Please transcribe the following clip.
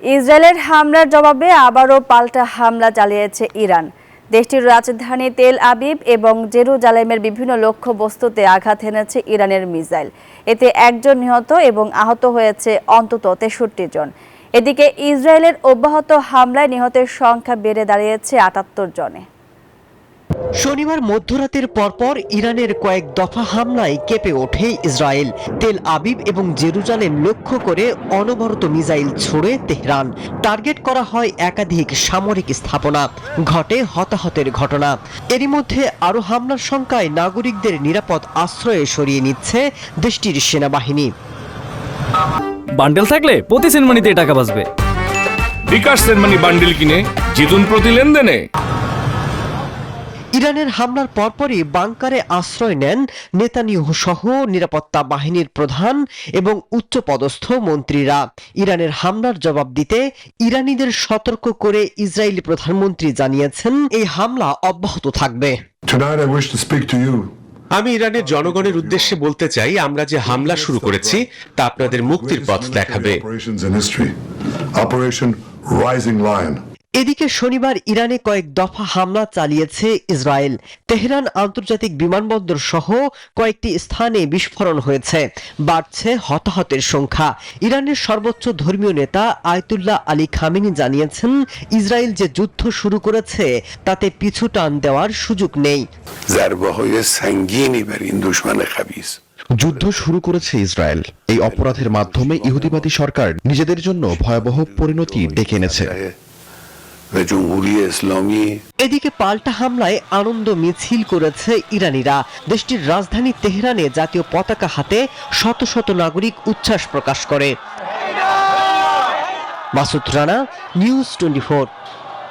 ইসরায়েলের হামলার জবাবে আবারও পাল্টা হামলা চালিয়েছে ইরান। দেশটির রাজধানী তেল আবিব এবং জেরুজালেমের বিভিন্ন লক্ষ্যবস্তুতে আঘাত হেনেছে ইরানের মিসাইল। এতে একজন নিহত এবং আহত হয়েছে অন্তত ৬৩ জন। এদিকে ইসরায়েলের অব্যাহত হামলায় নিহতের সংখ্যা বেড়ে দাঁড়িয়েছে ৭৮ জনে। শনিবার মধ্যরাতের পরপর ইরানের কয়েক দফা হামলায় কেঁপে ওঠে ইসরায়েল। তেল আবিব এবং জেরুজালেম লক্ষ্য করে অনবরত মিসাইল ছুড়ে তেহরান। টার্গেট করা হয় একাধিক সামরিক স্থাপনা, ঘটে হতাহতের ঘটনা। এরই মধ্যে আরও হামলার শঙ্কায় নাগরিকদের নিরাপদ আশ্রয়ে সরিয়ে নিচ্ছে দেশটির সেনাবাহিনী। বান্ডেল থাকলে প্রতি সেনমানিতে টাকা বাঁচবে। বিকাশ সেনমানি বান্ডেল কিনে জিতুন প্রতি লেনদেনে। ইরানের হামলার পরপরই বাংকারে আশ্রয় নেন নেতানিয়াহু সহ নিরাপত্তা বাহিনীর প্রধান এবং উচ্চপদস্থ মন্ত্রীরা। ইরানের হামলার জবাব দিতে ইরানিদের সতর্ক করে ইসরায়েলি প্রধানমন্ত্রী জানিয়েছেন এই হামলা অব্যাহত থাকবে। আমি ইরানের জনগণের উদ্দেশ্যে বলতে চাই, আমরা যে হামলা শুরু করেছি তা আপনাদের মুক্তির পথ দেখাবে। এদিকে শনিবার ইরানে কয়েক দফা হামলা চালিয়েছে ইসরায়েল। তেহরান আন্তর্জাতিক বিমানবন্দর সহ কয়েকটি স্থানে বিস্ফোরণ হয়েছে, বাড়ছে হতাহতের সংখ্যা। ইরানের সর্বোচ্চ ধর্মীয় নেতা আয়াতুল্লাহ আলী খামেনি জানিয়েছেন, ইসরায়েল যে যুদ্ধ শুরু করেছে তাতে পিছু টান দেওয়ার সুযোগ নেই। যুদ্ধ শুরু করেছে ইসরায়েল। এই অপরাধের মাধ্যমে ইহুদিবাদী সরকার নিজেদের জন্য ভয়াবহ পরিণতি ডেকে এনেছে। এদিকে পাল্টা হামলায় আনন্দ মিছিল করেছে ইরানিরা। দেশটির রাজধানী তেহরানে জাতীয় পতাকা হাতে শত শত নাগরিক উচ্ছ্বাস প্রকাশ করে। মাসুদ রানা, নিউজ 24।